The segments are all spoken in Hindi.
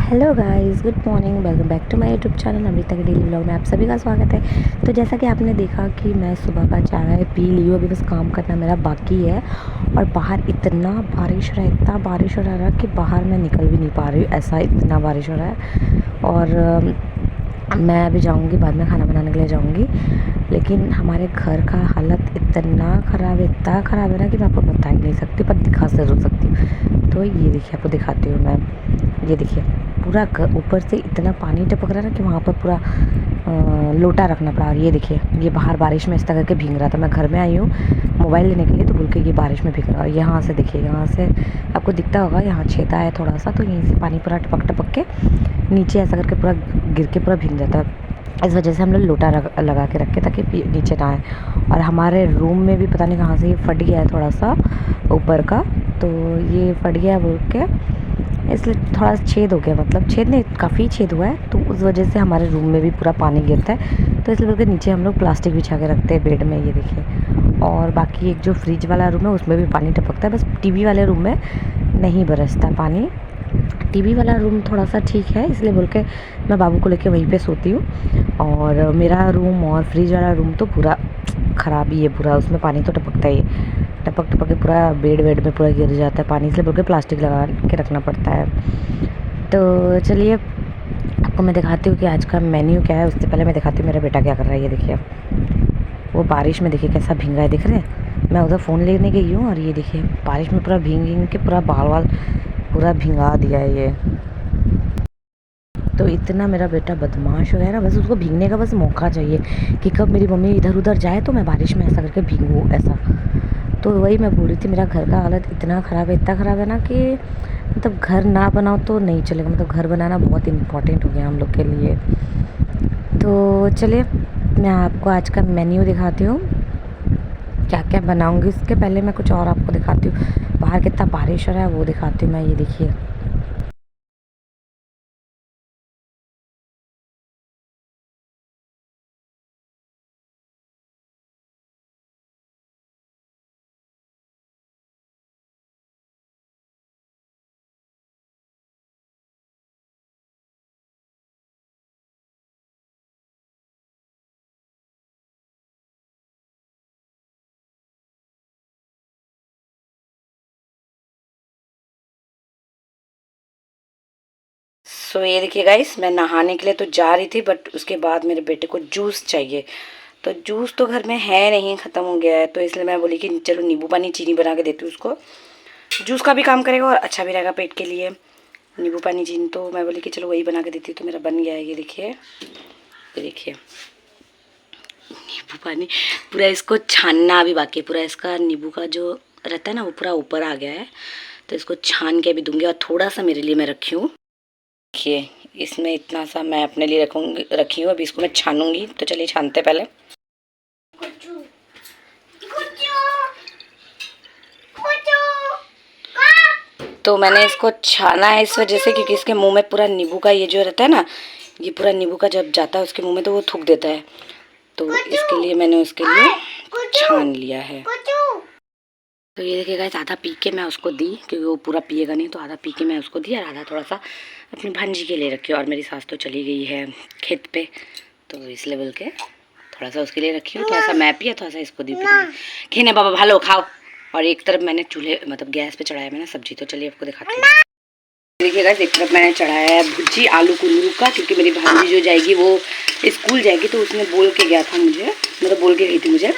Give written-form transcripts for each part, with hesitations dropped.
Hello guys, good morning. Welcome back to my YouTube channel Amrita के डेली व्लॉग में आप सभी का स्वागत है। तो जैसा कि आपने देखा कि मैं सुबह का चाय पी ली हूँ, अभी बस काम करना मेरा बाकी है। और बाहर इतना बारिश हो रहा है, इतना बारिश हो रहा है कि बाहर मैं निकल भी नहीं पा रही हूँ, ऐसा इतना बारिश हो रहा है। और मैं अभी जाऊँगी, बाद में खाना बनाने के लिए जाऊँगी। लेकिन हमारे घर का हालत इतना ख़राब है ना कि मैं आपको बता ही नहीं सकती, पर दिखा ज़रूर सकती हूँ। तो ये देखिए, आपको दिखाती हूँ मैं। ये देखिए, पूरा ऊपर से इतना पानी टपक रहा है ना कि वहाँ पर पूरा लोटा रखना पड़ा। और ये देखिए, ये बाहर बारिश में इस तरह के भीग रहा था। मैं घर में आई हूँ मोबाइल लेने के लिए, तो बोल के ये बारिश में भीग रहा है। और यहाँ से देखिए, यहाँ से आपको दिखता होगा, यहाँ छेदा है थोड़ा सा, तो यहीं से पानी पूरा टपक टपक के नीचे ऐसा करके पूरा गिर के पूरा भीग जाता है। इस वजह से हम लोग लोटा लगा के रखे ताकि नीचे ना आए। और हमारे रूम में भी पता नहीं कहाँ से ये फट गया है थोड़ा सा ऊपर का, तो ये फट गया बोल के, इसलिए थोड़ा छेद हो गया, मतलब छेद नहीं, काफ़ी छेद हुआ है। तो उस वजह से हमारे रूम में भी पूरा पानी गिरता है, तो इसलिए बोल के नीचे हम लोग प्लास्टिक बिछा के रखते हैं बेड में। ये देखिए, और बाकी एक जो फ्रिज वाला रूम है उसमें भी पानी टपकता है, बस टीवी वाले रूम में नहीं बरसता पानी। टीवी वाला रूम थोड़ा सा ठीक है, इसलिए बोल के मैं बाबू को लेके वहीं पे सोती हूँ। और मेरा रूम और फ्रिज वाला रूम तो पूरा ख़राब ही है, पूरा उसमें पानी तो टपकता ही है। टपक टपक के पूरा बेड वेड में पूरा गिर जाता है पानी, इसलिए बोल के प्लास्टिक लगा के रखना पड़ता है। तो चलिए, आपको मैं दिखाती हूँ कि आज का मेन्यू क्या है। उससे पहले मैं दिखाती हूँ मेरा बेटा क्या कर रहा है। ये देखिए, वो बारिश में देखिए कैसा भींगा है, दिख रहे हैं। मैं उधर फ़ोन लेने गई हूँ और ये देखिए बारिश में पूरा भींग भींग के पूरा बाल वाल पूरा भिंगा दिया है ये। तो इतना मेरा बेटा बदमाश हो गया ना, बस उसको भीगने का बस मौका चाहिए कि कब मेरी मम्मी इधर उधर जाए तो मैं बारिश में ऐसा करके भीगूँ ऐसा। तो वही मैं बोल रही थी, मेरा घर का हालत इतना ख़राब है ना कि मतलब घर ना बनाओ तो नहीं चलेगा, मतलब घर बनाना बहुत इम्पोर्टेंट हो गया हम लोग के लिए। तो चलिए, मैं आपको आज का मेन्यू दिखाती हूँ क्या क्या बनाऊँगी। इसके पहले मैं कुछ और आपको दिखाती हूँ, बाहर कितना बारिश हो रहा है वो दिखाती हूँ मैं। ये देखिए, सो ये देखिए गाइस, मैं नहाने के लिए तो जा रही थी, बट उसके बाद मेरे बेटे को जूस चाहिए। तो जूस तो घर में है नहीं, ख़त्म हो गया है, तो इसलिए मैं बोली कि चलो नींबू पानी चीनी बना के देती हूँ उसको। जूस का भी काम करेगा और अच्छा भी रहेगा पेट के लिए। नींबू पानी चीनी तो मैं बोली कि चलो वही बना के देती हूँ। तो मेरा बन गया है, ये देखिए, ये देखिए नींबू पानी। पूरा इसको छानना अभी बाकी है, पूरा इसका नींबू का जो रहता है ना वो पूरा ऊपर आ गया है। तो इसको छान के अभी दूंगी, और थोड़ा सा मेरे लिए मैं रखी हूँ। देखिए, इसमें इतना सा मैं अपने लिए रखी हूँ। अभी इसको मैं छानूंगी, तो चलिए छानते पहले। तो मैंने इसको छाना है इस वजह से क्योंकि इसके मुंह में पूरा नींबू का ये जो रहता है ना, ये पूरा नींबू का जब जाता है उसके मुंह में तो वो थूक देता है। तो इसके लिए मैंने उसके लिए छान लिया है। तो ये देखिएगा, आधा पी के मैं उसको दी, क्योंकि वो पूरा पिएगा नहीं, तो आधा पी के मैं उसको दी और आधा थोड़ा सा अपनी भांजी के लिए रखी। और मेरी सास तो चली गई है खेत पे, तो इसलिए बोल के थोड़ा सा उसके लिए रखी हूँ। थोड़ा सा मैं पिया, थोड़ा सा इसको दी। खेने बाबा भालो खाओ। और एक तरफ मैंने चूल्हे मतलब गैस पे चढ़ाया मैंने सब्जी, तो चलिए आपको दिखाती हूँ। देखिएगा, एक तरफ मैंने चढ़ाया है भुजी आलू कुंदरू का, क्योंकि मेरी भांजी जो जाएगी वो स्कूल जाएगी, तो उसने बोल के गया था मुझे, मतलब बोल के गई थी मुझे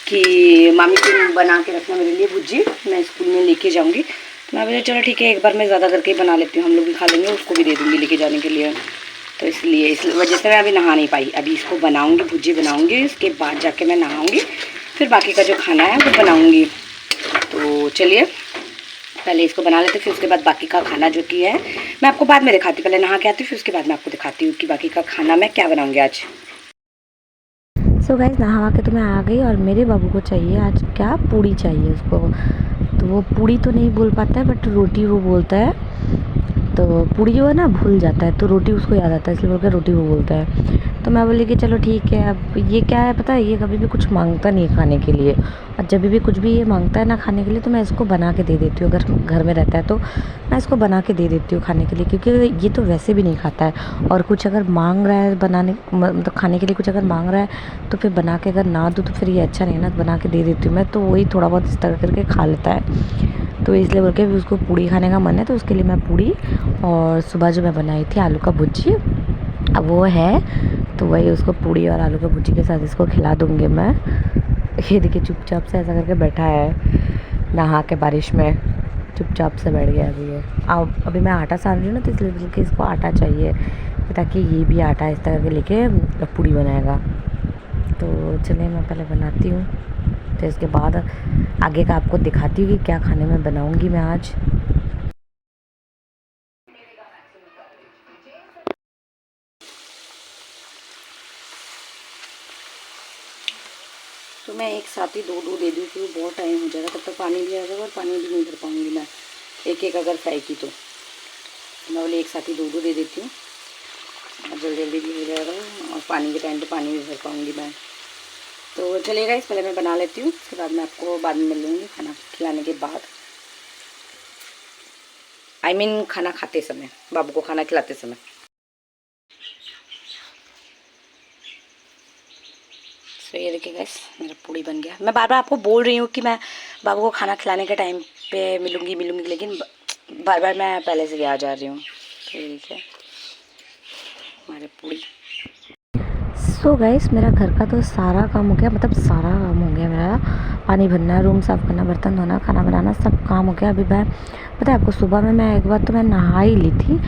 कि मामी तुम बना के रखना मेरे लिए भुजी, मैं स्कूल में लेके जाऊंगी। तो मैं बोला चलो ठीक है, एक बार मैं ज़्यादा करके ही बना लेती हूँ, हम लोग भी खा लेंगे, उसको भी दे दूँगी लेके जाने के लिए। तो इसलिए इस वजह से मैं अभी नहा नहीं पाई। अभी इसको बनाऊँगी, भुजी बनाऊँगी, उसके बाद जाके मैं नहाऊँगी, फिर बाकी का जो खाना है वो बनाऊँगी। तो चलिए पहले इसको बना लेते, फिर उसके बाद बाकी का खाना जो कि है मैं आपको बाद में दिखाती हूँ। पहले नहा के आती हूँ, फिर उसके बाद मैं आपको दिखाती हूँ कि बाकी का खाना मैं क्या बनाऊँगी आज। सो गाइस, नहा के तो मैं आ गई, और मेरे बाबू को चाहिए आज क्या, पूड़ी चाहिए उसको। तो वो पूड़ी तो नहीं बोल पाता है, बट रोटी वो बोलता है। तो पूड़ी जो है ना भूल जाता है, तो रोटी उसको याद आता है, इसलिए बोल के रोटी वो बोलता है। तो मैं बोली कि चलो ठीक है। अब ये क्या है पता है, ये कभी भी कुछ मांगता नहीं है खाने के लिए, और जब भी कुछ भी ये मांगता है ना खाने के लिए तो मैं इसको बना के दे देती हूँ। अगर घर में रहता है तो मैं इसको बना के दे देती हूँ खाने के लिए, क्योंकि ये तो वैसे भी नहीं खाता है। और कुछ अगर मांग रहा है बनाने मतलब खाने के लिए कुछ अगर मांग रहा है तो फिर बना के अगर ना दूँ तो फिर ये अच्छा नहीं ना, बना के दे देती हूँ मैं, तो वही थोड़ा बहुत इस तरह करके खा लेता है। तो इसलिए बोल के भी उसको पूड़ी खाने का मन है, तो उसके लिए मैं पूड़ी और सुबह जो मैं बनाई थी आलू का भुजी, अब वो है तो वही उसको पूड़ी और आलू का भुजी के साथ इसको खिला दूँगी मैं। ये देखिए चुपचाप से ऐसा करके बैठा है, नहा के बारिश में चुपचाप से बैठ गया अभी ये। अब अभी मैं आटा सान रही हूँ ना, तो इसलिए बल्कि इसको आटा चाहिए, ताकि ये भी आटा इस तरह के लेके पूड़ी बनाएगा। तो चलिए मैं पहले बनाती हूँ, तो इसके बाद आगे का आपको दिखाती हूँ कि क्या खाने में बनाऊँगी मैं आज। तो मैं एक साथ ही दो दे दूँ क्योंकि बहुत टाइम हो जाएगा, तब तक पानी भी आ जाएगा और पानी भी नहीं भर पाऊँगी मैं एक एक अगर फ्राई की तो मैं बोले एक साथ ही दो दे देती हूँ, और जल्दी जल्दी भी हो जाएगा और पानी के टाइम पे पानी भी भर पाऊँगी मैं। तो चलिएगा इस पहले मैं बना लेती हूँ, उसके बाद मैं आपको बाद में मिल लूँगी खाना खिलाने के बाद। I mean खाना खाते समय, बाबू को खाना खिलाते समय। तो ये देखिए गाइस मेरा पूड़ी बन गया। मैं बार बार आपको बोल रही हूँ कि मैं बाबू को खाना खिलाने के टाइम पे मिलूँगी, लेकिन बार बार मैं पहले से आ जा रही हूँ। तो ये देखिए हमारे पूड़ी। सो गाइस मेरा घर का तो सारा काम हो गया, मतलब सारा काम हो गया मेरा। पानी भरना, रूम साफ़ करना, बर्तन धोना, खाना बनाना, सब काम हो गया। अभी मैं पता है आपको, सुबह में मैं एक बार तो मैं नहा ही ली थी,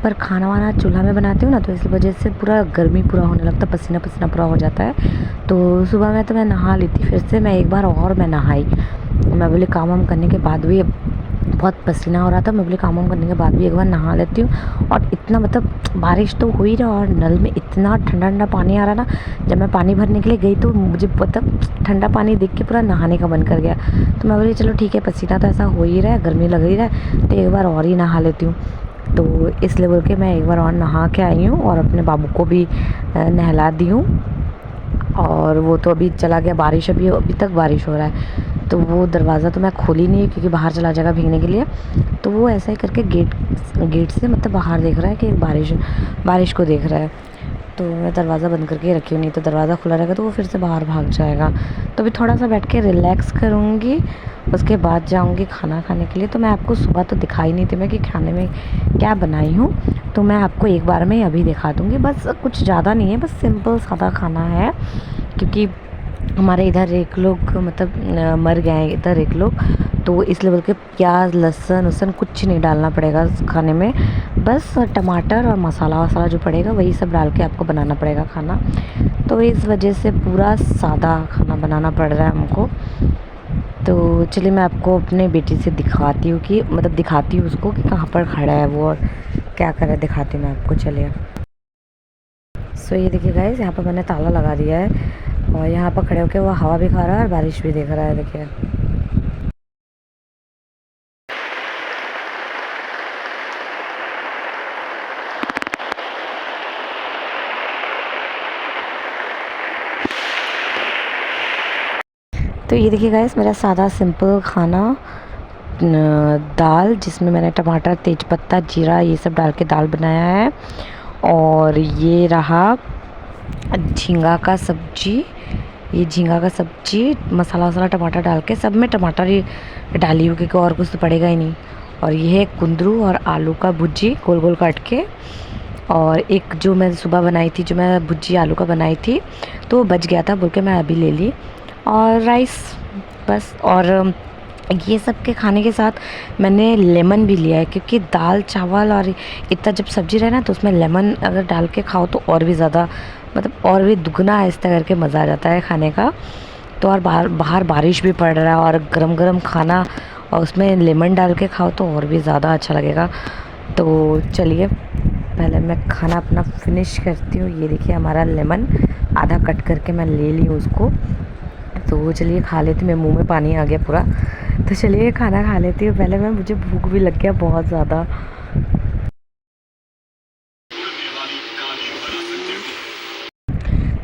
पर खाना वाना चूल्हा में बनाती हूँ ना, तो इस वजह से पूरा गर्मी पूरा होने लगता, पसीना पसीना पूरा हो जाता है। तो सुबह में तो मैं नहा ली थी, फिर से मैं एक बार और मैं नहाई। मैं बोली काम वाम करने के बाद भी बहुत पसीना हो रहा था, मैं बोली काम वाम करने के बाद भी एक बार नहा लेती हूँ। और इतना मतलब बारिश तो हो ही रहा और नल में इतना ठंडा ठंडा पानी आ रहा ना, जब मैं पानी भरने के लिए गई तो मुझे मतलब ठंडा पानी देख के पूरा नहाने का मन कर गया। तो मैं बोली चलो ठीक है, पसीना तो ऐसा हो ही रहा है, गर्मी लग ही रहा है, तो एक बार और ही नहा लेती हूँ। तो इसलिए बोल के मैं एक बार और नहा के आई हूँ और अपने बाबू को भी नहला दी हूँ। और वो तो अभी चला गया, बारिश अभी तक बारिश हो रहा है, तो वो दरवाज़ा तो मैं खोली नहीं क्योंकि बाहर चला जाएगा भीगने के लिए। तो वो ऐसा ही करके गेट से मतलब बाहर देख रहा है कि बारिश को देख रहा है। तो मैं दरवाज़ा बंद करके रखी हूँ, नहीं तो दरवाज़ा खुला रहेगा तो वो फिर से बाहर भाग जाएगा। तो अभी थोड़ा सा बैठ के रिलैक्स करूँगी, उसके बाद जाऊँगी खाना खाने के लिए। तो मैं आपको सुबह तो दिखाई नहीं थी मैं कि खाने में क्या बनाई हूँ, तो मैं आपको एक बार में अभी दिखा दूँगी। बस कुछ ज़्यादा नहीं है, बस सिंपल सादा खाना है, क्योंकि हमारे इधर एक लोग मतलब मर गए हैं इधर एक लोग, तो इसलिए बोल के प्याज लहसुन वसन कुछ नहीं डालना पड़ेगा खाने में, बस टमाटर और मसाला वसाला जो पड़ेगा वही सब डाल के आपको बनाना पड़ेगा खाना। तो इस वजह से पूरा सादा खाना बनाना पड़ रहा है हमको। तो चलिए मैं आपको अपने बेटी से दिखाती हूँ कि मतलब दिखाती हूँ उसको कि कहाँ पर खड़ा है वो और क्या कर रहा है, दिखाती हूँ मैं आपको। चलिए सो ये देखिए गाइस, यहाँ पर मैंने ताला लगा दिया है और यहाँ पर खड़े होकर वो हवा भी खा रहा है और बारिश भी देख रहा है। देखिए तो ये देखिए गाइस मेरा सादा सिंपल खाना, दाल जिसमें मैंने टमाटर तेज़पत्ता जीरा ये सब डाल के दाल बनाया है, और ये रहा झींगा का सब्जी, ये झींगा का सब्जी मसाला वसाला टमाटर डाल के, सब में टमाटर ही डाली हूँ क्योंकि और कुछ तो पड़ेगा ही नहीं। और ये है कुंदरू और आलू का भुजी गोल गोल काट के। और एक जो मैं सुबह बनाई थी, जो मैं भुजी आलू का बनाई थी, तो वो बच गया था बोल के मैं अभी ले ली। और राइस बस। और ये सब के खाने के साथ मैंने लेमन भी लिया है, क्योंकि दाल चावल और इतना जब सब्जी रहे ना तो उसमें लेमन अगर डाल के खाओ तो और भी ज़्यादा मतलब और भी दुगना आहिस्ता करके मज़ा आ जाता है खाने का। तो और बाहर बारिश भी पड़ रहा है और गरम गरम खाना और उसमें लेमन डाल के खाओ तो और भी ज़्यादा अच्छा लगेगा। तो चलिए पहले मैं खाना अपना फिनिश करती हूँ। ये देखिए हमारा लेमन आधा कट करके मैं ले ली उसको, तो चलिए खा लेती हूँ। मेरे मुंह में पानी आ गया पूरा, तो चलिए खाना खा लेती हूँ पहले मैं, मुझे भूख भी लग गया बहुत ज़्यादा।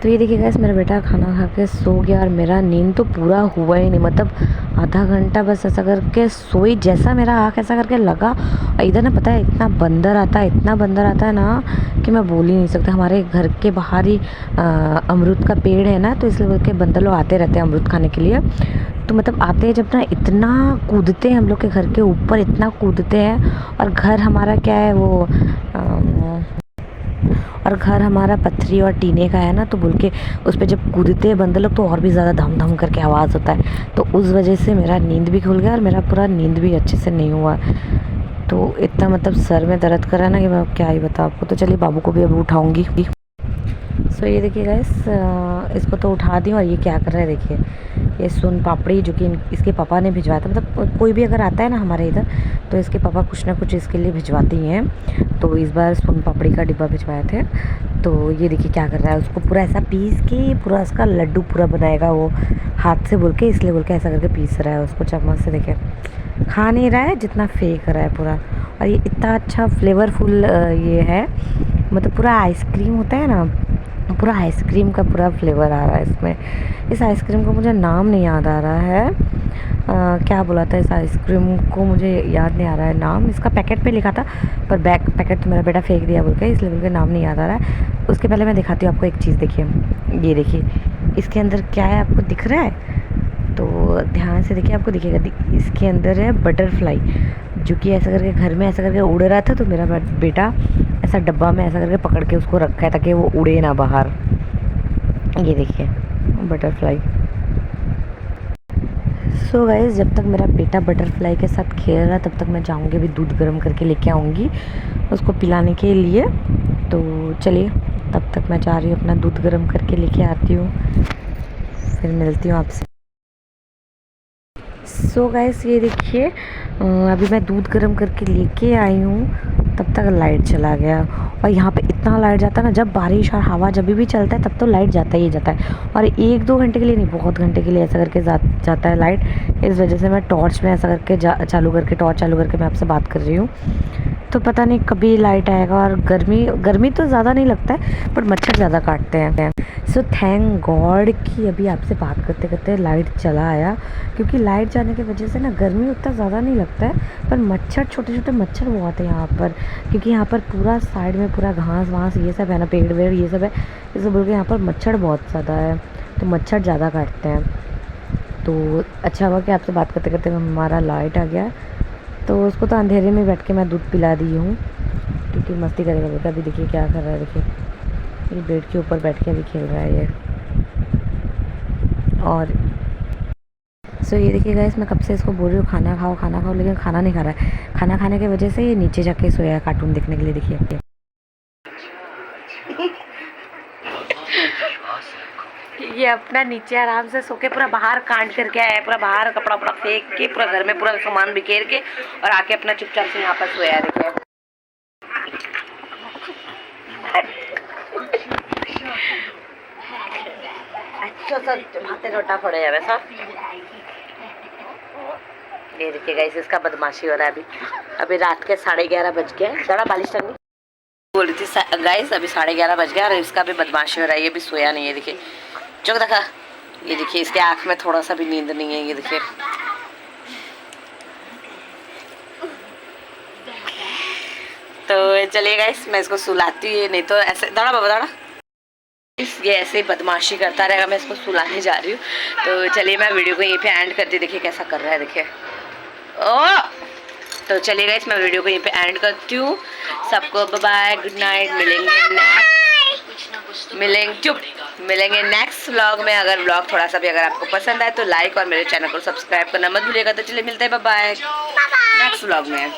तो ये देखिए गाइस, मेरा बेटा खाना खा के सो गया और मेरा नींद तो पूरा हुआ ही नहीं, मतलब आधा घंटा बस ऐसा करके सोई, जैसा मेरा आँख ऐसा करके लगा। और इधर ना पता है इतना बंदर आता है, इतना बंदर आता है ना कि मैं बोल ही नहीं सकता। हमारे घर के बाहर ही अमरूद का पेड़ है ना, तो इसलिए बोल के बंदर लोग आते रहते हैं अमरूद खाने के लिए। तो मतलब आते हैं जब ना, इतना कूदते हैं हम लोग के घर के ऊपर, इतना कूदते हैं। और घर हमारा क्या है वो और घर हमारा पत्थरी और टीने का है ना, तो बोल के उस पर जब कूदते हैं बंदर लोग तो और भी ज़्यादा धम धम करके आवाज़ होता है। तो उस वजह से मेरा नींद भी खुल गया और मेरा पूरा नींद भी अच्छे से नहीं हुआ। तो इतना मतलब सर में दर्द कर रहा है ना कि मैं क्या ही बताऊँ आपको। तो चलिए बाबू को भी अब उठाऊँगी। सो ये देखिए गाइस, इसको तो उठा दी। और ये क्या कर रहा है देखिए, ये सोन पापड़ी जो कि इसके पापा ने भिजवाया था। मतलब कोई भी अगर आता है ना हमारे इधर तो इसके पापा कुछ ना कुछ इसके लिए भिजवाते ही हैं। तो इस बार सोन पापड़ी का डिब्बा भिजवाए थे। तो ये देखिए क्या कर रहा है, उसको पूरा ऐसा पीस के पूरा उसका लड्डू पूरा बनाएगा वो हाथ से, बोल के इसलिए बोल के ऐसा करके पीस रहा है उसको चम्मच से। देखिए खा नहीं रहा है, जितना फेंक रहा है पूरा। और ये इतना अच्छा फ्लेवरफुल ये है, मतलब पूरा आइसक्रीम होता है ना, पूरा आइसक्रीम का पूरा फ्लेवर आ रहा है इसमें। इस आइसक्रीम को मुझे नाम नहीं याद आ रहा है, क्या बोला था इस आइसक्रीम को, मुझे याद नहीं आ रहा है नाम। इसका पैकेट पे लिखा था पर पैकेट तो मेरा बेटा फेंक दिया बोल के, इसलिए बोल के नाम नहीं याद आ रहा है। उसके पहले मैं दिखाती हूँ आपको एक चीज़। देखिए ये देखिए इसके अंदर क्या है, आपको दिख रहा है? तो ध्यान से देखिए, आपको दिखेगा। इसके अंदर है बटरफ्लाई, जो कि ऐसा करके घर में ऐसा करके उड़ रहा था। तो मेरा बेटा ऐसा डब्बा में ऐसा करके पकड़ के उसको रखा है ताकि वो उड़े ना बाहर। ये देखिए बटरफ्लाई। सो गाइस, जब तक मेरा बेटा बटरफ्लाई के साथ खेल रहा है तब तक मैं जाऊंगी, अभी दूध गर्म करके लेके आऊँगी उसको पिलाने के लिए। तो चलिए तब तक मैं जा रही हूँ, अपना दूध गर्म करके लेके आती हूँ, फिर मिलती हूँ आपसे। सो गाइस ये देखिए, अभी मैं दूध गर्म करके लेके आई हूँ, तब तक लाइट चला गया। और यहाँ पे इतना लाइट जाता है ना, जब बारिश और हवा जब भी चलता है तब तो लाइट जाता ही जाता है। और 1-2 घंटे के लिए नहीं, बहुत घंटे के लिए ऐसा करके जाता है लाइट। इस वजह से मैं टॉर्च में ऐसा करके टॉर्च चालू करके मैं आपसे बात कर रही हूँ। तो पता नहीं कभी लाइट आएगा। और गर्मी तो ज़्यादा नहीं लगता है, पर मच्छर ज़्यादा काटते हैं। सो थैंक गॉड कि अभी आपसे बात करते करते लाइट चला आया, क्योंकि लाइट जाने की वजह से ना गर्मी उतना ज़्यादा नहीं लगता है, पर मच्छर, छोटे छोटे मच्छर बहुत है यहाँ पर। क्योंकि यहाँ पर पूरा साइड में पूरा घास वास ये सब है ना, पेड़ वेड़ ये सब है, इसे बोल के यहाँ पर मच्छर बहुत ज़्यादा है, तो मच्छर ज़्यादा काटते हैं। तो अच्छा हुआ कि आपसे बात करते करते हमारा लाइट आ गया। तो उसको तो अंधेरे में बैठ के मैं दूध पिला दी हूँ, क्योंकि मस्ती करेगा बेटा। अभी देखिए क्या कर रहा है, देखिए ये बेड के ऊपर बैठ के अभी खेल रहा है ये। और सो ये देखिए गाइस, मैं कब से इसको बोल रही हूँ खाना खाओ, लेकिन खाना नहीं खा रहा है। खाना खाने की वजह से ये नीचे जाके सोया है कार्टून देखने के लिए। देखिए ये अपना नीचे आराम से सो के पूरा बाहर कांड करके आया है, पूरा बाहर कपड़ा उपड़ा फेंक के, पूरा घर में पूरा सामान बिखेर के, और आके अपना चुपचाप से यहाँ पर सोया है। देखिए अच्छा सा भाते रोटा पड़े है वैसा। ये देखिए गाइस, इसका बदमाशी हो रहा है। अभी रात के 11:30 बज गए। ज़्यादा बालिश करनी बोल रही थी गाइस, अभी 11:30 बज गया और इसका भी बदमाशी हो रहा है। ये भी सोया नहीं है, देखिए चौक देखा। ये देखिए इसके आँख में थोड़ा सा भी नींद नहीं है। ये देखिए तो चलिए गाइस, मैं इसको सुलाती हूँ, नहीं तो ऐसे दाड़ा बाबा दाड़ा, ये ऐसे ही बदमाशी करता रहेगा। मैं इसको सुलाने जा रही हूँ। तो चलिए मैं वीडियो को यहीं पे एंड करती। देखिए कैसा कर रहा है, देखिए ओ। तो चलिए गाइस, मैं वीडियो को यहीं पे एंड करती हूँ। सबको बाय बाय, गुड नाइट। मिलेंगे नेक्स्ट व्लॉग में। अगर व्लॉग थोड़ा सा भी अगर आपको पसंद आए तो लाइक और मेरे चैनल को सब्सक्राइब करना मत भूलिएगा। तो चलिए मिलते हैं, बाय बाय नेक्स्ट व्लॉग में।